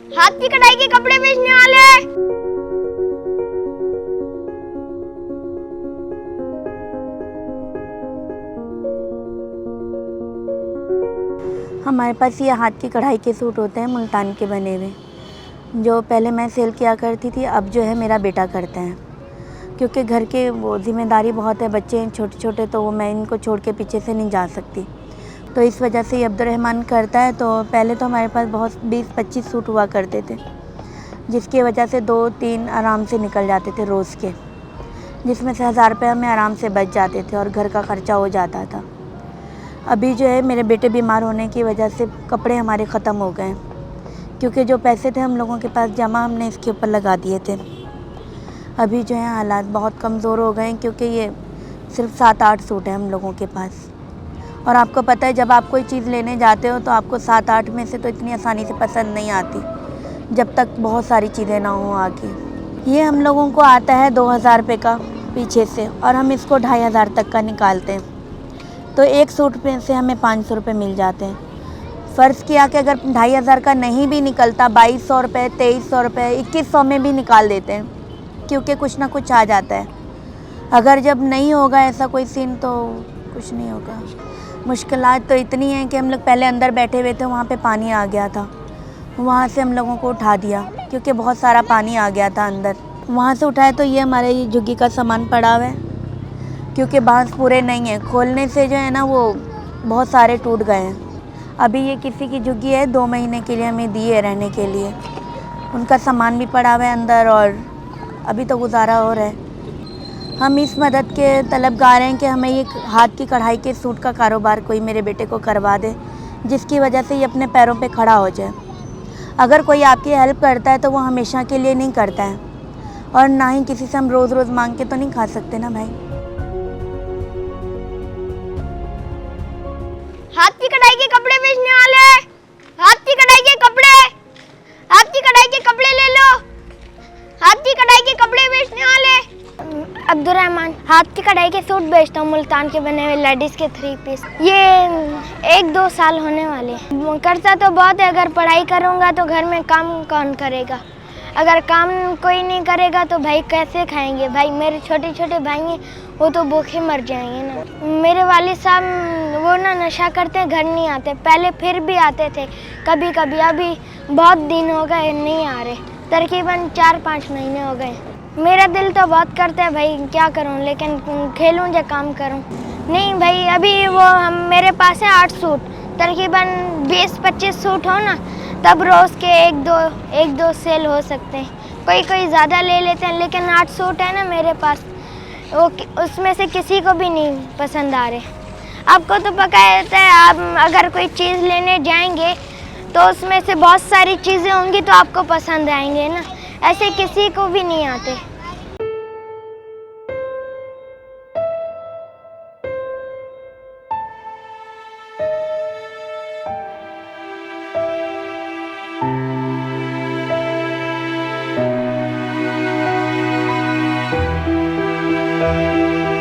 हाथ की कढ़ाई के कपड़े बेचने वाले। हमारे पास ये हाथ की कढ़ाई के सूट होते हैं मुल्तान के बने हुए, जो पहले मैं सेल किया करती थी, अब जो है मेरा बेटा करता है। क्योंकि घर के वो ज़िम्मेदारी बहुत है, बच्चे हैं छोटे छोटे, तो वो मैं इनको छोड़ के पीछे से नहीं जा सकती, तो इस वजह से ये अब्दुर्रहमान करता है। तो पहले तो हमारे पास बहुत 20-25 सूट हुआ करते थे, जिसकी वजह से 2-3 आराम से निकल जाते थे रोज़ के, जिसमें से 1000 रुपये हमें आराम से बच जाते थे और घर का ख़र्चा हो जाता था। अभी जो है मेरे बेटे बीमार होने की वजह से कपड़े हमारे ख़त्म हो गए, क्योंकि जो पैसे थे हम लोगों के पास जमा, हमने इसके ऊपर लगा दिए थे। अभी जो है हालात बहुत कमज़ोर हो गए हैं, क्योंकि ये सिर्फ 7-8 सूट हैं हम लोगों के पास। और आपको पता है, जब आप कोई चीज़ लेने जाते हो तो आपको 7-8 में से तो इतनी आसानी से पसंद नहीं आती, जब तक बहुत सारी चीज़ें ना हों आगे। ये हम लोगों को आता है 2000 रुपये का पीछे से, और हम इसको 2500 तक का निकालते हैं, तो एक सूट पे से हमें 500 रुपये मिल जाते हैं। फ़र्ज़ किया कि अगर 2500 का नहीं भी निकलता, 2200 रुपये, 2300 रुपये, 2100 में भी निकाल देते हैं, क्योंकि कुछ ना कुछ आ जाता है। अगर जब नहीं होगा ऐसा कोई सीन तो कुछ नहीं होगा। मुश्किलात तो इतनी हैं कि हम लोग पहले अंदर बैठे हुए थे, वहाँ पे पानी आ गया था, वहाँ से हम लोगों को उठा दिया, क्योंकि बहुत सारा पानी आ गया था अंदर। वहाँ से उठाए तो ये हमारे ये झुग्गी का सामान पड़ा हुआ है, क्योंकि बांस पूरे नहीं हैं, खोलने से जो है ना वो बहुत सारे टूट गए हैं। अभी ये किसी की झुग्गी है, 2 महीने के लिए हमें दी है रहने के लिए, उनका सामान भी पड़ा हुआ है अंदर, और अभी तो गुजारा हो रहा है। हम इस मदद के तलबगार हैं कि हमें ये हाथ की कढ़ाई के सूट का कारोबार कोई मेरे बेटे को करवा दे, जिसकी वजह से ये अपने पैरों पे खड़ा हो जाए। अगर कोई आपकी हेल्प करता है तो वो हमेशा के लिए नहीं करता है, और ना ही किसी से हम रोज़ रोज़ मांग के तो नहीं खा सकते ना भाई। हाथ की कढ़ाई के कपड़े बेचने वाले। हाथ की कढ़ाई के कपड़े। हाथ की कढ़ाई के कपड़े ले लो। हाथ की कढ़ाई के कपड़े बेचने वाले। अब्दुर्रहमान, हाथ की कढ़ाई के सूट बेचता हूँ, मुल्तान के बने हुए लेडीज के 3 पीस। ये 1-2 साल होने वाले। खर्चा तो बहुत है, अगर पढ़ाई करूँगा तो घर में काम कौन करेगा? अगर काम कोई नहीं करेगा तो भाई कैसे खाएंगे? भाई मेरे छोटे छोटे भाई हैं, वो तो भूखे मर जाएंगे ना। मेरे वालिद साहब वो ना नशा करते, घर नहीं आते, पहले फिर भी आते थे कभी कभी, अभी बहुत दिन हो गए नहीं आ रहे, तकरीबन 4-5 महीने हो गए। मेरा दिल तो बहुत करता है भाई, क्या करूं, लेकिन खेलूं या काम करूं? नहीं भाई, अभी वो मेरे पास है 8 सूट, तकरीबन 20-25 सूट हो ना, तब रोज़ के 1-2 सेल हो सकते हैं। कोई कोई ज़्यादा ले लेते हैं, लेकिन 8 सूट है ना मेरे पास, वो उसमें से किसी को भी नहीं पसंद आ रहे। आपको तो पता है, आप अगर कोई चीज़ लेने जाएंगे तो उसमें से बहुत सारी चीज़ें होंगी तो आपको पसंद आएंगे ना, ऐसे किसी को भी नहीं आते।